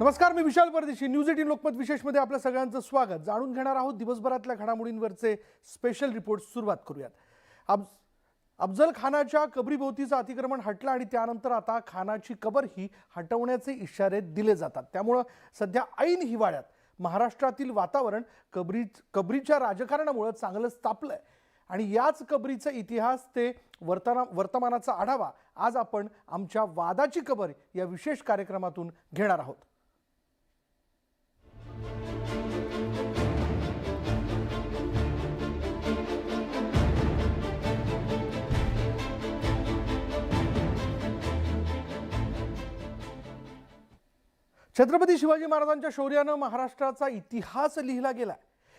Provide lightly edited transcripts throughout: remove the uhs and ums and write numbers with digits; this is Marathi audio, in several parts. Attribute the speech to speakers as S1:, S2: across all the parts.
S1: नमस्कार, मी विशाल परदेशी. न्यूज 18 लोकमत विशेषमध्ये आपल्या सगळ्यांचं स्वागत. जाणून घेणार आहोत दिवसभरातल्या घडामोडींवरचे स्पेशल रिपोर्ट. सुरुवात करूयात. अफजल खानाच्या कबरीभोवतीचं अतिक्रमण हटलं आणि त्यानंतर आता खानाची कबरही हटवण्याचे इशारे दिले जातात. त्यामुळं सध्या ऐन हिवाळ्यात महाराष्ट्रातील वातावरण कबरीच्या राजकारणामुळे चांगलंच तापलंय. आणि याच कबरीचा इतिहास ते वर्तमानाचा आढावा आज आपण आमच्या वादाची कबर या विशेष कार्यक्रमातून घेणार आहोत. छत्रपती शिवाजी महाराजांच्या शौर्यानं महाराष्ट्राचा इतिहास लिहिला गेला.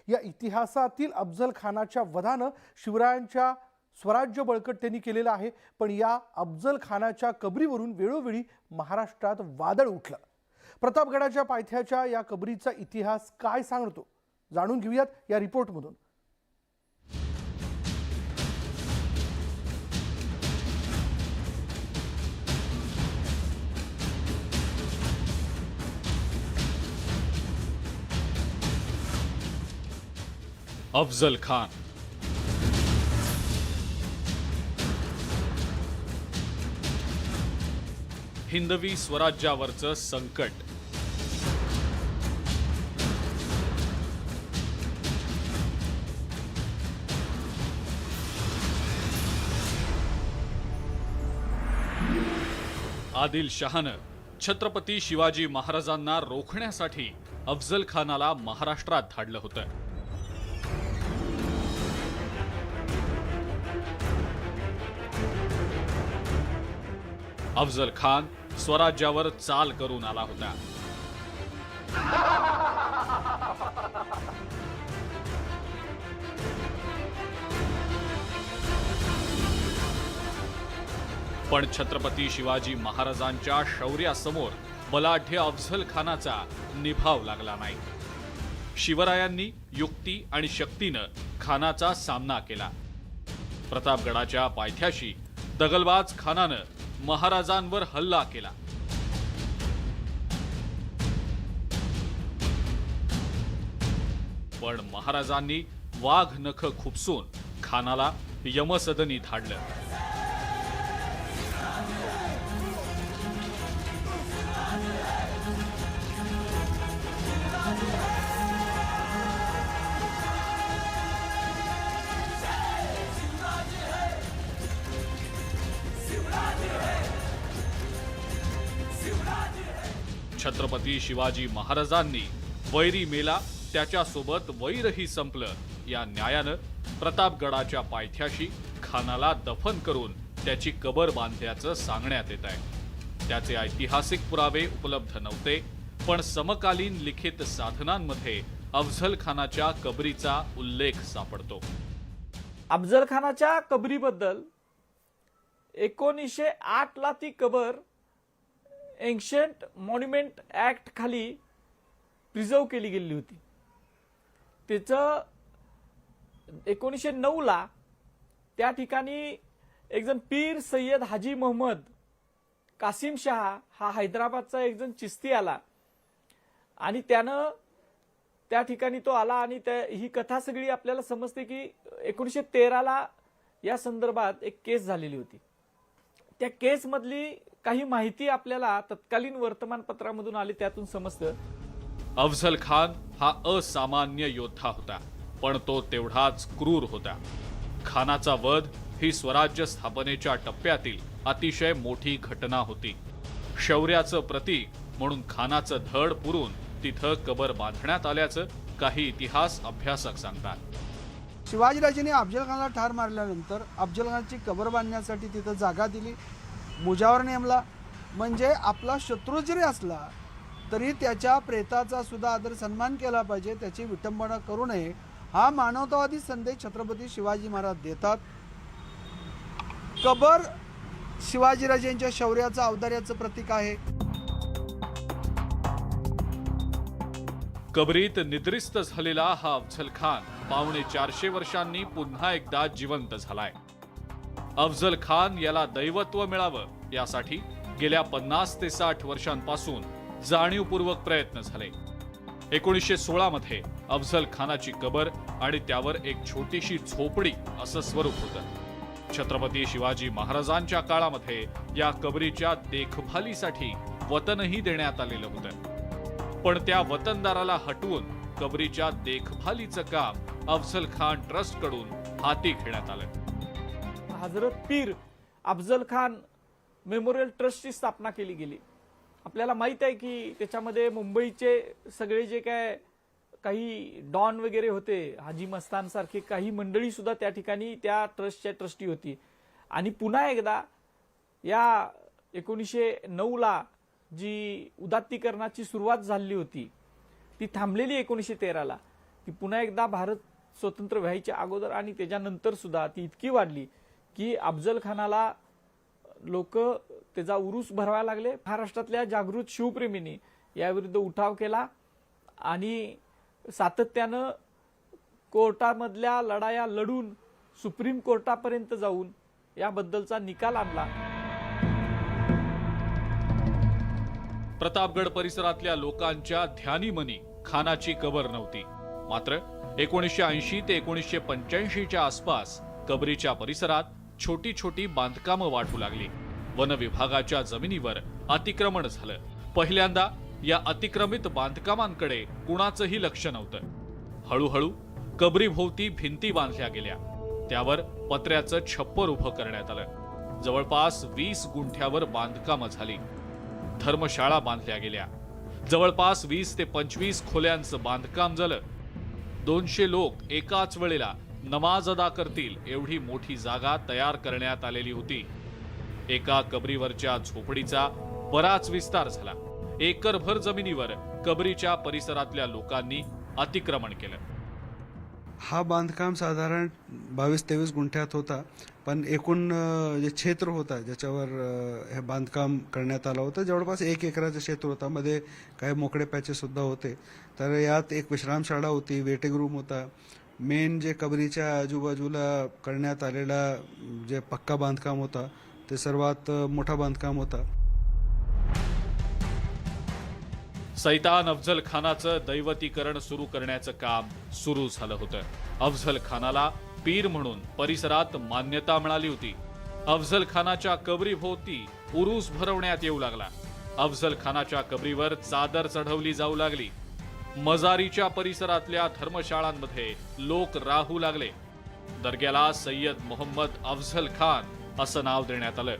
S1: या इतिहासातील अफजल खानाच्या वधानं शिवरायांच्या स्वराज्य बळकट त्यांनी केलेलं आहे. पण या अफजल खानाच्या कबरीवरून वेळोवेळी महाराष्ट्रात वादळ उठलं. प्रतापगडाच्या पायथ्याच्या या कबरीचा इतिहास काय सांगतो जाणून घेऊयात या रिपोर्टमधून.
S2: अफजल खान हिंदवी स्वराज्यावरचं संकट. आदिलशहानं छत्रपती शिवाजी महाराजांना रोखण्यासाठी अफजल खानाला महाराष्ट्रात धाडलं होतं. अफजल खान स्वराज्यावर चाल करून आला होता. पण छत्रपती शिवाजी महाराजांच्या शौर्यासमोर बलाढ्य अफजल खानाचा निभाव लागला नाही. शिवरायांनी युक्ती आणि शक्तीनं खानाचा सामना केला. प्रतापगडाच्या पायथ्याशी दगलबाज खानानं महाराजांवर हल्ला केला. पण महाराजांनी वाघ नख खुपसून खानाला यमसदनी धाडलं. छत्रपती शिवाजी महाराजांनी वैरी मेला त्याच्यासोबत वैरही संपलं या न्यायानं प्रतापगडाच्या पायथ्याशी खानाला दफन करून त्याची कबर बांधल्याचं सांगण्यात येत आहे. त्याचे ऐतिहासिक पुरावे उपलब्ध नव्हते, पण समकालीन लिखित साधनांमध्ये अफजल खानाच्या कबरीचा उल्लेख सापडतो.
S3: अफजल खानाच्या कबरीबद्दल 1908 ला ती कबर एन्शंट मॉन्युमेंट ऍक्ट खाली प्रिझर्व केली गेली होती. त्याचं 1909 ला त्या ठिकाणी एक जण पीर सय्यद हाजी मोहम्मद कासिम शहा हा हैदराबादचा एक जण चिस्ती आला आणि त्यानं त्या ठिकाणी तो आला आणि ही कथा सगळी आपल्याला समजते की 1913 ला या संदर्भात एक केस झालेली होती. त्या केस मधली काही माहिती आपल्याला तत्कालीन वर्तमानपत्रामधून आली, त्यातून समजतं.
S2: अफजल खान हा असामान्य योद्धा होता, पण तो तेवढाच क्रूर होता. खानाचा वध ही स्वराज्य स्थापनेच्या टप्प्यातील अतिशय मोठी घटना होती. शौर्याचं प्रतीक म्हणून खानाचं धड पुरून तिथं कबर बांधण्यात आल्याचं काही इतिहास अभ्यासक सांगतात.
S4: शिवाजीराजेंनी अफजल खानाला ठार मारल्यानंतर अफजल खानाची कबर बांधण्यासाठी तिथं जागा दिली, मुजावर नेमला. म्हणजे आपला शत्रू जरी असला तरी त्याच्या प्रेताचा सुद्धा आदर सन्मान केला पाहिजे, त्याची विटंबना करू नये, हा मानवतावादी संदेश छत्रपती शिवाजी महाराज देतात. कबर शिवाजीराजेंच्या शौर्याचं औदार्याचं प्रतीक आहे.
S2: कबरीत निद्रिस्त झालेला हा अफजल खान 450 वर्षांनी पुन्हा एकदा जिवंत झालाय. अफजल खान याला दैवत्व मिळावं यासाठी गेल्या 50 ते 60 वर्षांपासून जाणीवपूर्वक प्रयत्न झाले. 1916 मध्ये अफझल खानाची कबर आणि त्यावर एक छोटीशी झोपडी असं स्वरूप होतं. छत्रपती शिवाजी महाराजांच्या काळामध्ये या कबरीच्या देखभालीसाठी वतनही देण्यात आलेलं होतं. पण त्या वतनदाराला हटवून कबरीच्या देखभालीचं काम अफझल खान ट्रस्ट कडून हाती घेण्यात आलं.
S3: हजरत पीर अफझल खान मेमोरियल ट्रस्टची स्थापना केली गेली. आपल्याला माहित आहे की त्याच्यामध्ये मुंबईचे सगळे जे काही डॉन वगैरे होते, हाजी मस्तान सारखे काही मंडळी सुद्धा त्या ठिकाणी त्या ट्रस्टच्या ट्रस्टी होती. आणि पुन्हा एकदा या 1909 ला जी उदात्तीकरणाची सुरुवात झाली होती ती थांबलेली 1913 ला, ती पुन्हा एकदा भारत स्वतंत्र व्हायच्या अगोदर आणि त्याच्यानंतर सुद्धा ती इतकी वाढली की अफझल खानाला लोक त्याचा उरूस भरवायला लागले. महाराष्ट्रातल्या जागृत शिवप्रेमींनी याविरुद्ध उठाव केला आणि सातत्यानं कोर्टामधल्या लढाया लढून सुप्रीम कोर्टापर्यंत जाऊन याबद्दलचा निकाल आणला.
S2: प्रतापगड परिसरातल्या लोकांच्या ध्यानीमनी खानाची कबर नव्हती. मात्र 1980 ते 1985च्या आसपास कबरीच्या परिसरात छोटी छोटी बांधकामं वाढू लागली. वन विभागाच्या जमिनीवर अतिक्रमण झालं. पहिल्यांदा या अतिक्रमित बांधकामांकडे कुणाचंही लक्ष नव्हतं. हळूहळू कबरीभोवती भिंती बांधल्या गेल्या. त्यावर पत्र्याचं छप्पर उभं करण्यात आलं. जवळपास 20 गुंठ्यावर बांधकामं झाली. धर्मशाळा बांधल्या गेल्या. जवळपास 20 ते 25 खोल्यांचं बांधकाम झालं. 200 लोक एकाच वेळेला नमाज अदा करतील एवढी मोठी जागा तयार करण्यात आलेली होती. एका कबरीवरच्या झोपडीचा बराच विस्तार झाला. एकरभर जमिनीवर कबरीच्या परिसरातल्या लोकांनी अतिक्रमण केलं.
S4: हा बांधकाम साधारण 22-23 गुंठ्यात होता, पण एकूण जे क्षेत्र होता ज्याच्यावर हे बांधकाम करण्यात आलं होतं जवळपास 1 एकराचं क्षेत्र होता. मध्ये काही मोकळे पॅचेस सुद्धा होते. तर यात एक विश्रामशाळा होती, वेटिंग रूम होता. मेन जे कबरीच्या आजूबाजूला करण्यात आलेला जे पक्का बांधकाम होता ते सर्वात मोठा बांधकाम होता.
S2: सैतान अफझल खानाचं दैवतीकरण सुरू करण्याचं काम सुरू झालं होतं. अफझल खानाला पीर म्हणून परिसरात मान्यता मिळाली होती. अफझल खानाच्या कबरीभोवती उरूस भरवण्यात येऊ लागला. अफझल खानाच्या कबरीवर चादर चढवली जाऊ लागली. मजारीच्या परिसरातल्या धर्मशाळांमध्ये लोक राहू लागले. दर्ग्याला सय्यद मोहम्मद अफझल खान असं नाव देण्यात आलं.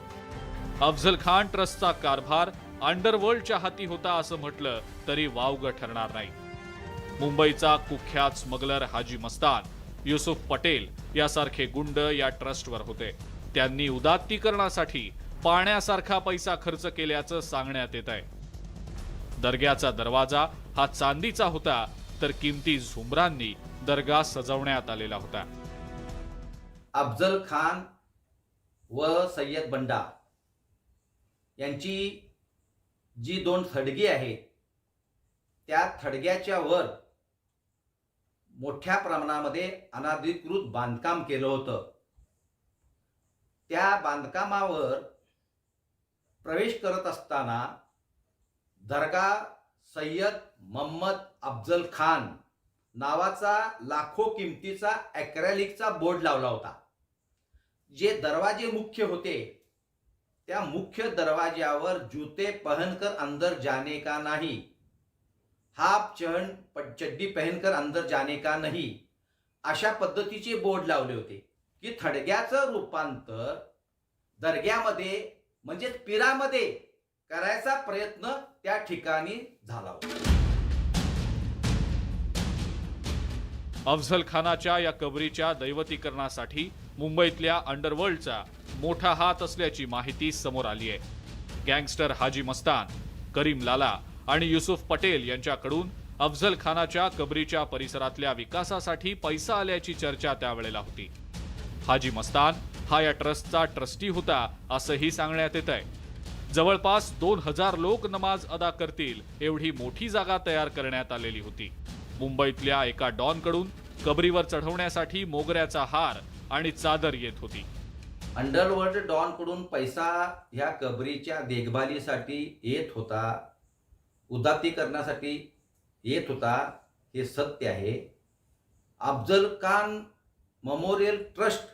S2: अफझल खान ट्रस्टचा कारभार अंडरवर्ल्डच्या हाती होता असं म्हटलं तरी वावगं ठरणार नाही. मुंबईचा कुख्यात स्मगलर हाजी मस्तान, युसुफ पटेल यासारखे गुंड या ट्रस्टवर होते. त्यांनी उदात्तीकरणासाठी पाण्यासारखा पैसा खर्च केल्याचं सांगण्यात येत आहे. दर्ग्याचा दरवाजा हा चांदीचा होता, तर किमती झुमरांनी दर्गा सजवण्यात आलेला होता.
S5: अफझल खान व सय्यद बंडा यांची जी 2 थडगी आहेत त्या थडग्याच्या वर मोठ्या प्रमाणामध्ये अनधिकृत बांधकाम केलं होतं. त्या बांधकामावर प्रवेश करत असताना दर्गा सय्यद मोहम्मद अफझल खान नावाचा लाखो किमतीचा ॲक्रेलिकचा बोर्ड लावला होता. जे दरवाजे मुख्य होते त्या मुख्य दरवाज्यावर जूते पहनकर अंदर जाने का नहीं, हाफ चड्डी पहनकर अंदर जाने का नहीं, अशा पद्धतीचे बोर्ड लावले होते की थडग्याचं रूपांतर दर्ग्यामध्ये म्हणजे पीरामध्ये करायचा प्रयत्न त्या ठिकाणी झाला होता.
S2: अफझल खानाच्या या कबरीच्या दैवतीकरणासाठी मुंबईतल्या अंडरवर्ल्डचा मोठा हात असल्याची माहिती समोर आली आहे. गँगस्टर हाजी मस्तान, करीम लाला आणि युसुफ पटेल यांच्याकडून अफझल खानाच्या कबरीच्या परिसरातल्या विकासासाठी पैसा आल्याची चर्चा त्यावेळेला होती. हाजी मस्तान हा या ट्रस्टचा ट्रस्टी होता असंही सांगण्यात येत आहे. जवळपास 2000 लोक नमाज अदा करतील एवढी मोठी जागा तयार करण्यात आलेली होती. मुंबईतल्या एका डॉनकडून कबरीवर चढवण्यासाठी मोगऱ्याचा हार आणि चादर येत होती.
S5: अंडरवर्ल्ड डॉनकडून पैसा ह्या कबरीच्या देखभालीसाठी येत होता. उदात्तीकरणासाठी येत होता हे सत्य आहे. अफजल खान मेमोरियल ट्रस्ट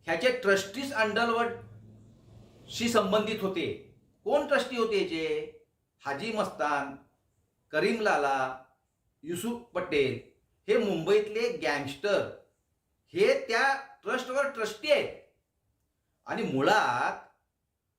S5: ह्याचे ट्रस्टीज अंडरवर्ल्डशी संबंधित होते. कोण ट्रस्टी होते? जे हाजी मस्तान, करीम लाला, युसुफ पटेल हे मुंबईतले गँगस्टर हे त्या ट्रस्टवर ट्रस्टी आहेत. आणि मुळात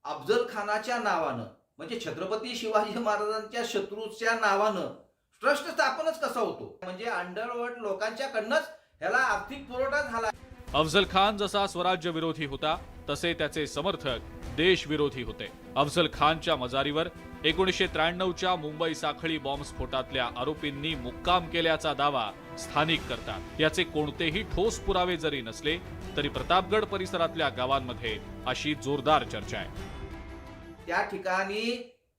S5: अफजल खानाच्या नावानं म्हणजे छत्रपती शिवाजी महाराजांच्या शत्रूच्या नावानं ट्रस्ट स्थापनच कसा होतो? म्हणजे अंडरवर्ल्ड लोकांच्याकडनंच ह्याला आर्थिक पुरवठा झाला.
S2: अफजल खान जसा स्वराज्य विरोधी होता तसे त्याचे समर्थक देशविरोधी होते. अफजल खानच्या मजारीवर 1993च्या मुंबई साखळी बॉम्बस्फोटातल्या आरोपींनी मुक्काम केल्याचा दावा स्थानिक करतात. याचे कोणतेही ठोस पुरावे जरी नसले तरी प्रतापगड परिसरातल्या गावांमध्ये अशी जोरदार चर्चा आहे.
S5: त्या ठिकाणी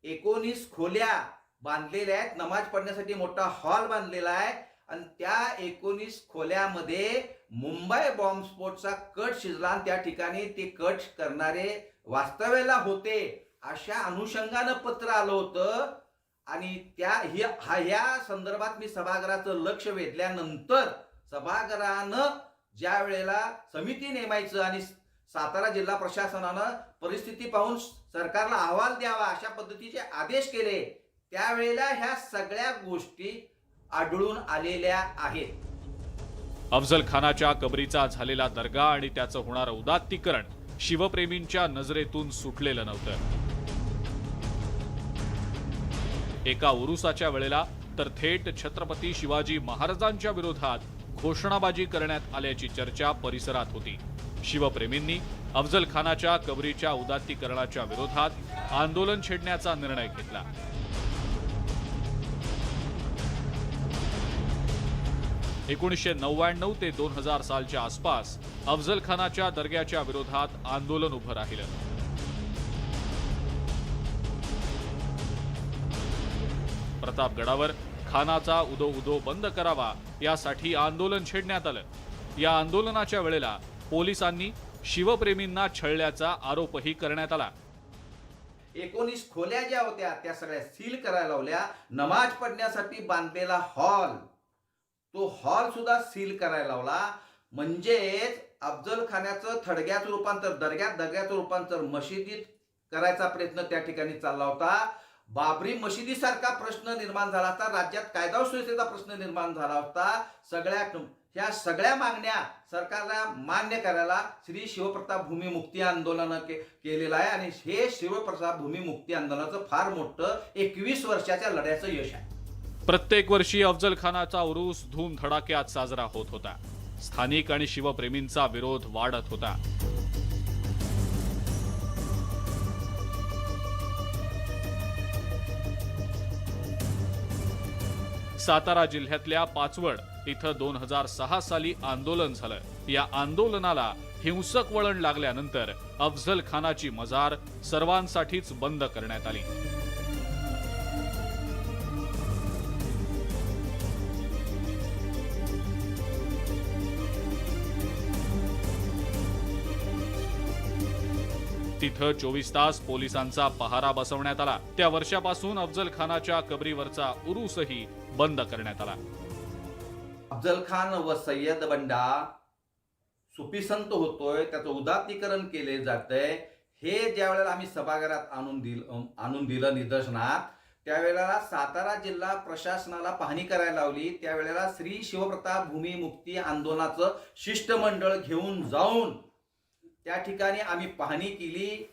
S5: 19 खोल्या बांधलेल्या आहेत. नमाज पढण्यासाठी मोठा हॉल बांधलेला आहे आणि त्या 19 खोल्यामध्ये मुंबई बॉम्बस्फोटचा कट शिजला आणि त्या ठिकाणी ते कट करणारे वास्तव्याला होते अशा अनुषंगानं पत्र आलं होतं. आणि ह्या संदर्भात मी सभागृहाचं लक्ष वेधल्यानंतर सभागृहानं ज्या वेळेला समिती नेमायचं आणि सातारा जिल्हा प्रशासनानं परिस्थिती पाहून सरकारला अहवाल द्यावा अशा पद्धतीचे आदेश केले, त्यावेळेला ह्या सगळ्या गोष्टी आढळून आलेल्या आहेत.
S2: अफजल खानाच्या कबरीचा झालेला दर्गा आणि त्याचं होणारं उदात्तीकरण शिवप्रेमींच्या नजरेतून सुटलेलं नव्हतं. एका उरुसाच्या वेळेला तर थेट छत्रपती शिवाजी महाराजांच्या विरोधात घोषणाबाजी करण्यात आल्याची चर्चा परिसरात होती. शिवप्रेमींनी अफजल खानाच्या कबरीच्या उदात्तीकरणाच्या विरोधात आंदोलन छेडण्याचा निर्णय घेतला. एकोणीसशे 1999 ते 2000 सालच्या आसपास अफजल खानाच्या दर्ग्याच्या विरोधात आंदोलन उभं राहिलं. प्रतापगडावर खानाचा उदो उदो बंद करावा यासाठी आंदोलन छेडण्यात आलं. या आंदोलनाच्या वेळेला पोलिसांनी शिवप्रेमींना छळल्याचा आरोपही करण्यात आला.
S5: 19 खोल्या ज्या होत्या त्या सगळ्या सील करायला लावल्या. नमाज पढण्यासाठी बांधलेला हॉल तो हॉल सुद्धा सील करायला लावला. म्हणजेच अफजल खानाचं थडग्याचं रूपांतर दर्ग्याचं रूपांतर मशिदीत करायचा प्रयत्न त्या ठिकाणी चालला होता. बाबरी मशिदीसारखा प्रश्न निर्माण झाला होता. राज्यात कायदा व सुव्यवस्थेचा प्रश्न निर्माण झाला होता. ह्या सगळ्या मागण्या सरकारला मान्य करायला श्री शिवप्रताप भूमी मुक्ती आंदोलन केलेलं आहे. आणि हे शिवप्रताप भूमी मुक्ती आंदोलनाचं फार मोठं 21 वर्षाच्या लढ्याचं यश आहे.
S2: प्रत्येक वर्षी अफजल खानाचा उरूस धूमधडाक्यात साजरा होत होता. स्थानिक आणि शिवप्रेमींचा विरोध वाढत होता. सातारा जिल्ह्यातल्या पाचवड इथं 2006 साली आंदोलन झालं. या आंदोलनाला हिंसक वळण लागल्यानंतर अफजल खानाची मजार सर्वांसाठीच बंद करण्यात आली. तिथं 24 तास पोलिसांचा पहारा बसवण्यात आला. त्या वर्षापासून अफजल खानाच्या कबरीवरचा उरूसही बंद करण्यात आला.
S5: अफजल खान व सय्यद बंडा सुफी संत होतोय, त्याचं उदात्तीकरण केले जातंय, हे ज्या वेळेला आम्ही सभागृहात आणून दिलं निदर्शनात, त्यावेळेला सातारा जिल्हा प्रशासनाला पाहणी करायला लावली. त्यावेळेला श्री शिवप्रताप भूमी मुक्ती आंदोलनाचं शिष्टमंडळ घेऊन जाऊन त्या ठिकाणी आम्ही पाहणी केली.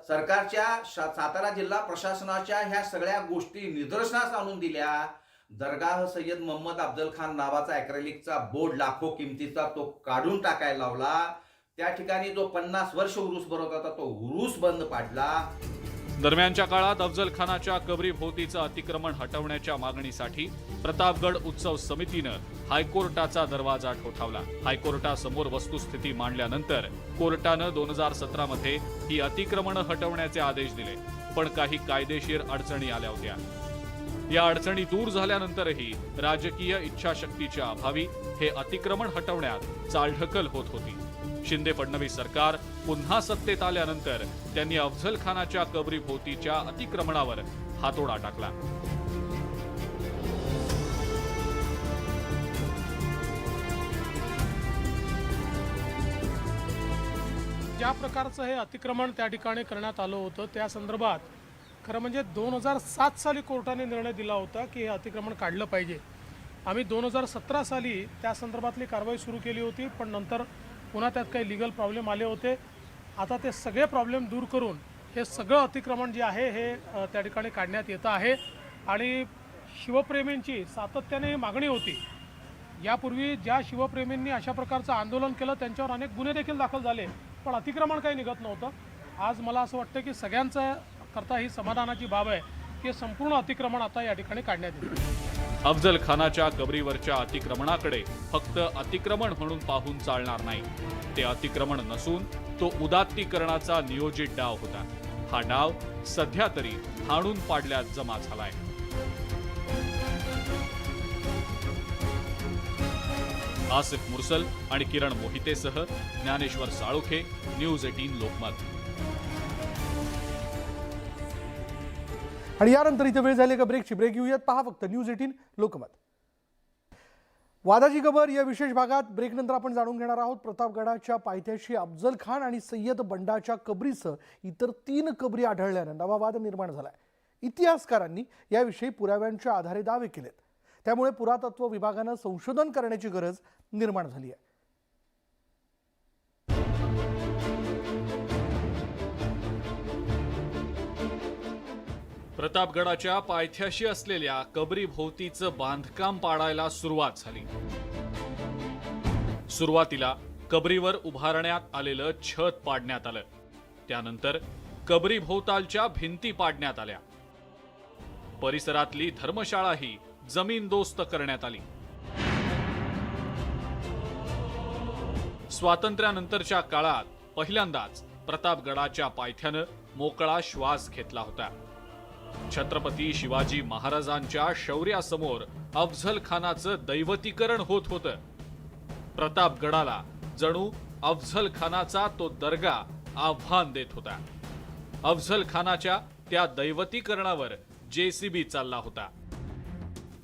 S5: सरकारच्या सातारा जिल्हा प्रशासनाच्या ह्या सगळ्या गोष्टी निदर्शनास आणून दिल्या. दरगाह सय्यद मोहम्मद अफजल खान नावाचा ॲक्रेलिकचा बोर्ड लाखो किमतीचा तो काढून टाकायला लावला. त्या ठिकाणी जो 50 वर्ष उरूस भरवत होता तो उरूस बंद पाडला.
S2: दरम्यानच्या काळात अफजल खानाच्या कबरीभोवतीचं अतिक्रमण हटवण्याच्या मागणीसाठी प्रतापगड उत्सव समितीनं हायकोर्टाचा दरवाजा ठोठावला. हायकोर्टासमोर वस्तुस्थिती मांडल्यानंतर कोर्टानं 2017 मध्ये ही अतिक्रमणं हटवण्याचे आदेश दिले. पण काही कायदेशीर अडचणी आल्या होत्या. या अडचणी दूर झाल्यानंतरही राजकीय इच्छाशक्तीच्या अभावी हे अतिक्रमण हटवण्यात चालढकल होत होती. शिंदे फडणवीस सरकार पुन्हा सत्तेत आल्यानंतर त्यांनी अफझल खानाच्या कबरीभोवतीच्या अतिक्रमणावर हातोडा टाकला.
S6: ज्या प्रकारचं हे अतिक्रमण त्या ठिकाणी करण्यात आलं होतं त्या संदर्भात खरं म्हणजे 2007 साली कोर्टाने निर्णय दिला होता की हे अतिक्रमण काढलं पाहिजे. आम्ही 2017 साली त्या संदर्भातली कारवाई सुरू केली होती, पण नंतर पुन्हा त्यात काही लीगल प्रॉब्लेम आले होते. आता ते सगळे प्रॉब्लेम दूर करून हे सगळं अतिक्रमण जे आहे हे त्या ठिकाणी काढण्यात येतं आहे. आणि शिवप्रेमींची सातत्याने मागणी होती. यापूर्वी ज्या शिवप्रेमींनी अशा प्रकारचं आंदोलन केलं त्यांच्यावर अनेक गुन्हे देखील दाखल झाले, पण अतिक्रमण काही निघत नव्हतं. आज मला असं वाटतं की सगळ्यांचं करता ही समाधानाची बाब आहे की संपूर्ण अतिक्रमण आता या ठिकाणी काढण्यात येईल.
S2: अफझल खानाच्या कबरीवरच्या अतिक्रमणाकडे फक्त अतिक्रमण म्हणून पाहून चालणार नाही. ते अतिक्रमण नसून तो उदात्तीकरणाचा नियोजित डाव होता. हा डाव सध्या तरी हाणून पाडल्यात जमा झालाय. आसिफ मुरसल आणि किरण मोहितेसह ज्ञानेश्वर साळुखे, न्यूज 18 लोकमत.
S1: आणि यानंतर इथे वेळ झाली का ब्रेकची. ब्रेक घेऊयात. पहा फक्त न्यूज 18 लोकमत. वादाची खबर या विशेष भागात ब्रेकनंतर आपण जाणून घेणार आहोत. प्रतापगडाच्या पायथ्याशी अफझल खान आणि सय्यद बंडाच्या कबरीसह इतर 3 कबरी आढळल्यानं नवा वाद निर्माण झालाय. इतिहासकारांनी याविषयी पुराव्यांच्या आधारे दावे केलेत. त्यामुळे पुरातत्व विभागानं संशोधन करण्याची गरज निर्माण झाली आहे.
S2: प्रतापगडाच्या पायथ्याशी असलेल्या कबरीभोवतीचं बांधकाम पाडायला सुरुवात झाली. सुरुवातीला कबरीवर उभारण्यात आलेलं छत पाडण्यात आलं. त्यानंतर कबरीभोवतालच्या भिंती पाडण्यात आल्या. परिसरातली धर्मशाळाही जमीनदोस्त करण्यात आली. स्वातंत्र्यानंतरच्या काळात पहिल्यांदाच प्रतापगडाच्या पायथ्यानं मोकळा श्वास घेतला होता. छत्रपती शिवाजी महाराजांच्या शौर्यासमोर अफझल खानाचं दैवतीकरण होत होतं. प्रतापगडाला जणू अफझल खानाचा तो दर्गा आव्हान देत होता. अफझल खानाच्या त्या दैवतीकरणावर JCB चालला होता.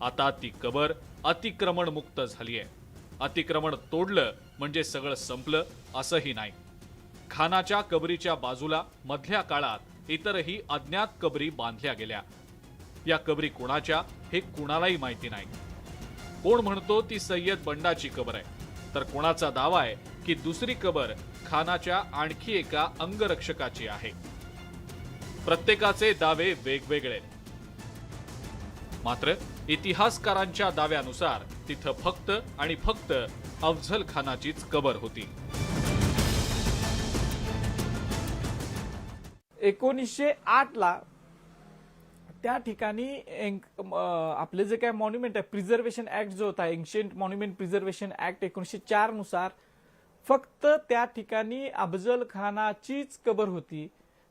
S2: आता ती कबर अतिक्रमण मुक्त झालीय. अतिक्रमण तोडलं म्हणजे सगळं संपलं असंही नाही. खानाच्या कबरीच्या बाजूला मधल्या काळात इतरही अज्ञात कबरी बांधल्या गेल्या. या कबरी कोणाच्या हे कुणालाही माहिती नाही. कोण म्हणतो ती सय्यद बंडाची कबर आहे, तर कोणाचा दावा आहे की दुसरी कबर खानाच्या आणखी एका अंगरक्षकाची आहे. प्रत्येकाचे दावे वेगवेगळे. मात्र इतिहासकारांच्या दाव्यानुसार तिथं फक्त आणि फक्त अफझल खानाचीच कबर होती.
S3: 1908 ला त्या ठिकाणी आपले जे काय मॉन्युमेंट आहे, प्रिझर्वेशन ऍक्ट जो होता, एन्शियंट मॉन्युमेंट प्रिझर्वेशन ऍक्ट 1904 नुसार फक्त त्या ठिकाणी अफझल खानाचीच कबर होती.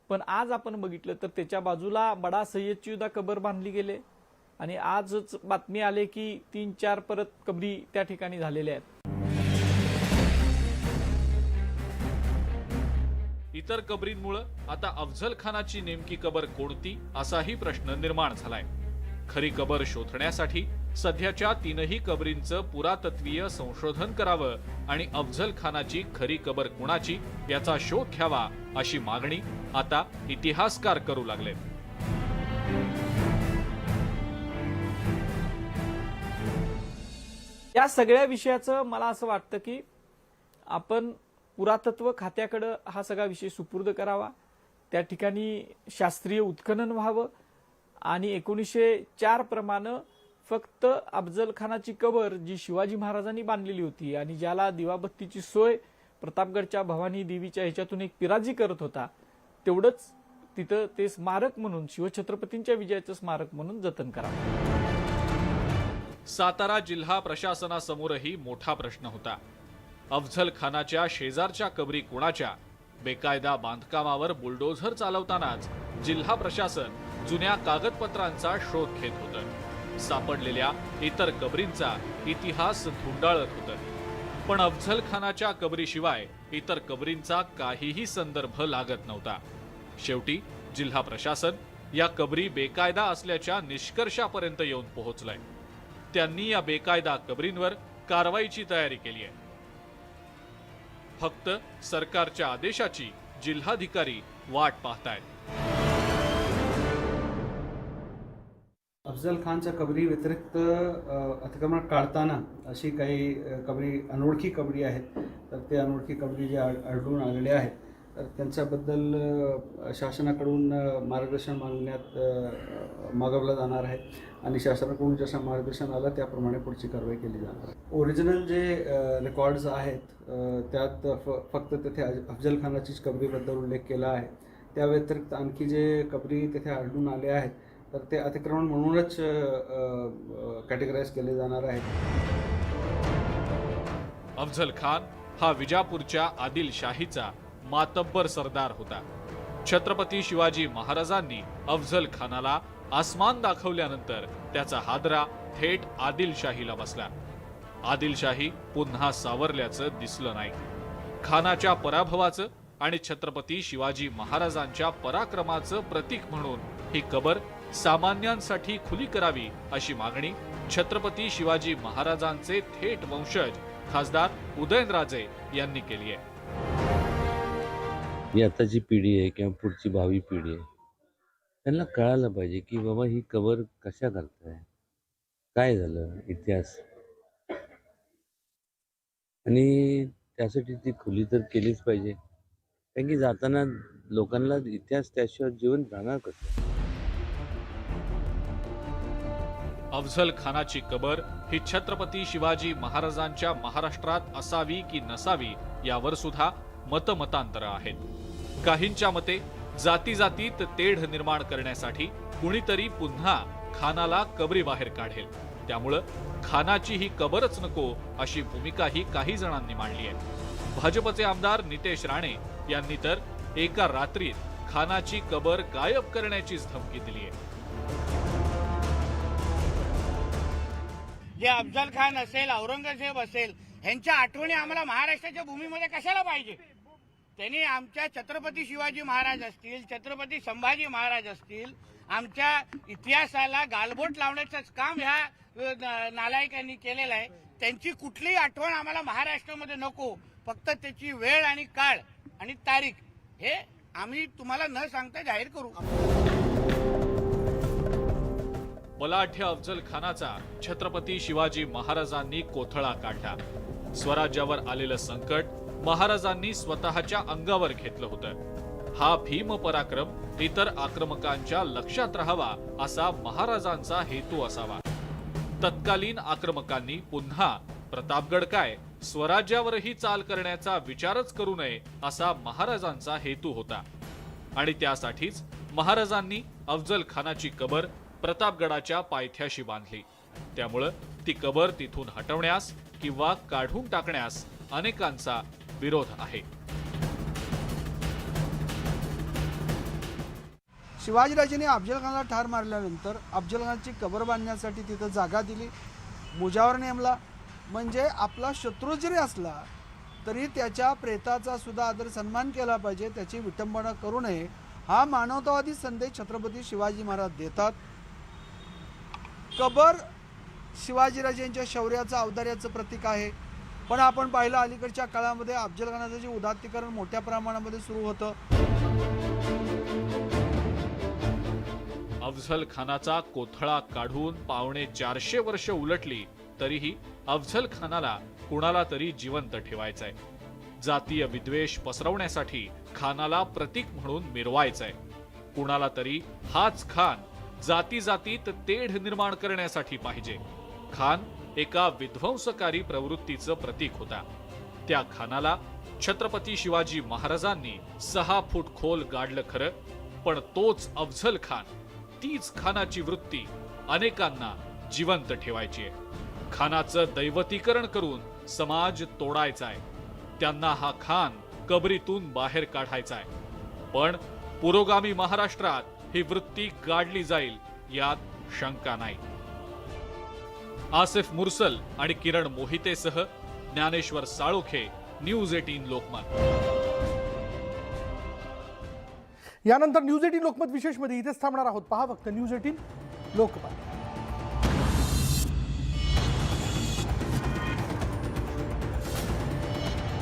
S3: पण आज आपण बघितलं तर त्याच्या बाजूला बडा सय्यदची सुद्धा कबर बांधली गेले. आणि आजच बातमी आले की 3-4 परत कबरी त्या ठिकाणी झालेल्या आहेत.
S2: इतर कबरींमुळे आता अफझल खानाची नेमकी कबर कोणती असाही प्रश्न निर्माण झालाय. खरी कबर शोधण्यासाठी सध्याच्या 3ही कबरींचं पुरातत्वीय संशोधन करावं आणि अफझल खानाची खरी कबर कुणाची याचा शोध घ्यावा अशी मागणी आता इतिहासकार करू लागले.
S3: या सगळ्या विषयाचं मला असं वाटतं की आपण पुरातत्व खात्याकडे हा सगळा विषय सुपूर्द करावा. त्या ठिकाणी शास्त्रीय उत्खनन व्हावं आणि 1904 प्रमाणे फक्त अफझल खानाची कबर जी शिवाजी महाराजांनी बांधलेली होती आणि ज्याला दिवाबत्तीची सोय प्रतापगडच्या भवानी देवीच्या ह्याच्यातून एक पिराजी करत होता, तेवढंच तिथं ते स्मारक म्हणून शिवछत्रपतींच्या विजयाचं स्मारक म्हणून जतन करावं.
S2: सातारा जिल्हा प्रशासनासमोरही मोठा प्रश्न होता. अफझल खानाच्या शेजारच्या कबरी कोणाच्या? बेकायदा बांधकामावर बुलडोझर चालवतानाच जिल्हा प्रशासन जुन्या कागदपत्रांचा शोध घेत होतं. सापडलेल्या इतर कबरींचा इतिहास धुंडाळत होतं. पण अफझल खानाच्या कबरीशिवाय इतर कबरींचा काहीही संदर्भ लागत नव्हता. शेवटी जिल्हा प्रशासन या कबरी बेकायदा असल्याच्या निष्कर्षापर्यंत येऊन पोहोचलंय. त्यांनी या बेकायदा कबरींवर कारवाईची तयारी केली आहे. फक्त सरकारच्या आदेशाची जिल्हाधिकारी वाट पाहतायत.
S7: अफजल खानच्या कबरी व्यतिरिक्त अतिक्रमण काढताना अशी काही कबरी अनोळखी कबरी आहेत. तर ते अनोळखी कबरी जे आढळून आलेले आहेत तर त्यांच्याबद्दल शासनाकडून मार्गदर्शन मागवलं जाणार आहे आणि शासनाकडून जसं मार्गदर्शन आलं त्याप्रमाणे पुढची कारवाई केली जाणार आहे. ओरिजिनल जे रेकॉर्ड्स आहेत त्यात फक्त तेथे अफजल खानाचीच कबरीबद्दल उल्लेख केला आहे. त्या व्यतिरिक्त आणखी जे कबरी तेथे आढळून आले आहेत तर ते अतिक्रमण म्हणूनच कॅटेगराईज केले जाणार आहेत.
S2: अफझल खान हा विजापूरच्या आदिलशाहीचा मातब्बर सरदार होता. छत्रपती शिवाजी महाराजांनी अफझल खानाला आसमान दाखवल्यानंतर त्याचा हादरा थेट आदिलशाहीला बसला. आदिलशाही पुन्हा सावरल्याचं दिसलं नाही. खानाच्या पराभवाचं आणि छत्रपती शिवाजी महाराजांच्या पराक्रमाचं प्रतीक म्हणून ही कबर सामान्यांसाठी खुली करावी अशी मागणी छत्रपती शिवाजी महाराजांचे थेट वंशज खासदार उदयनराजे यांनी केली आहे.
S8: ही आताची पिढी आहे किंवा पुढची भावी पिढी आहे त्यांना कळायला पाहिजे की बाबा ही कबर कशा करताय, काय झालं इतिहास, आणि त्यासाठी ती खुली तर केलीच पाहिजे. कारण की जाताना लोकांना इतिहास त्याशिवाय जीवन राहणार कसं.
S2: अफझल खानाची कबर ही छत्रपती शिवाजी महाराजांच्या महाराष्ट्रात असावी की नसावी यावर सुद्धा मतमतांतर आहेत. काहींच्या मते जाती जातीत तेढ निर्माण करण्यासाठी कुणीतरी पुन्हा खानाला कबरी बाहेर काढेल, त्यामुळं खानाची ही कबरच नको अशी भूमिकाही काही जणांनी मांडली आहे. भाजपचे आमदार नितेश राणे यांनी तर एका रात्रीत खानाची कबर गायब करण्याचीच धमकी दिली आहे.
S9: जे अफजल खान असेल, औरंगजेब असेल, ह्यांच्या आठवणी आम्हाला महाराष्ट्राच्या भूमीमध्ये कशाला पाहिजे. त्यांनी आमच्या छत्रपती शिवाजी महाराज असतील, छत्रपती संभाजी महाराज असतील, आमच्या इतिहासाला गालबोट लावण्याचंच काम ह्या नालायकांनी केलेलं आहे. त्यांची कुठलीही आठवण आम्हाला महाराष्ट्रामध्ये नको. फक्त त्याची वेळ आणि काळ आणि तारीख हे आम्ही तुम्हाला न सांगता जाहीर करू.
S2: बलाढ्य अफझल खानाचा छत्रपती शिवाजी महाराजांनी कोथळा काढला. स्वराज्यावर आलेलं संकट महाराजांनी स्वतःच्या अंगावर घेतलं होतं. हा भीम पराक्रम इतर आक्रमकांच्या लक्षात राहावा असा महाराजांचा हेतू असावा. तत्कालीन आक्रमकांनी पुन्हा प्रतापगड काय स्वराज्यावरही चाल करण्याचा विचारच करू नये असा महाराजांचा हेतू होता. आणि त्यासाठीच महाराजांनी अफझल खानाची कबर प्रतापगडाच्या पायथ्याशी बांधली. त्यामुळं ती कबर तिथून हटवण्यास किंवा काढून टाकण्यास अनेकांचा विरोध आहे.
S4: शिवाजीराजेंनी अफजल खानाला ठार मारल्यानंतर अफजल खानाची कबर बांधण्यासाठी तिथं जागा दिली, मुजावर नेमला. म्हणजे आपला शत्रू जरी असला तरी त्याच्या प्रेताचा सुद्धा आदर सन्मान केला पाहिजे, त्याची विटंबना करू नये. हा मानवतावादी संदेश छत्रपती शिवाजी महाराज देतात. कबर शिवाजीराजेंच्या शौर्याचं, औदार्याचं प्रतीक आहे. पण आपण पाहिलं अलीकडच्या काळामध्ये अफजल खानाचं जे उदात्तीकरण मोठ्या प्रमाणामध्ये सुरू होतं.
S2: अफझल खानाचा कोथळा काढून 450 वर्ष उलटली तरीही अफझल खानाला कुणाला तरी जिवंत ठेवायचंय. जातीय विद्वेष पसरवण्यासाठी खानाला प्रतीक म्हणून मिरवायचंय. कुणाला तरी हाच खान जाती जातीत तेढ निर्माण करण्यासाठी पाहिजे. खान एका विध्वंसकारी प्रवृत्तीचं प्रतीक होता. त्या खानाला छत्रपती शिवाजी महाराजांनी 6 फूट खोल गाडलं खरं, पण तोच अफझल खान, तीच खानाची वृत्ती अनेकांना जिवंत ठेवायची आहे. खानाचं दैवतीकरण करून समाज तोडायचाय. त्यांना हा खान कबरीतून बाहेर काढायचाय. पण पुरोगामी महाराष्ट्रात ही वृत्ती गाडली जाईल यात शंका नाही. आसिफ मुरसल आणि किरण मोहितेसह ज्ञानेश्वर साळोखे, न्यूज 18 लोकमत.
S1: यानंतर न्यूज 18 लोकमत विशेषमध्ये इथेच थांबणार आहोत. पहा फक्त न्यूज 18 लोकमत.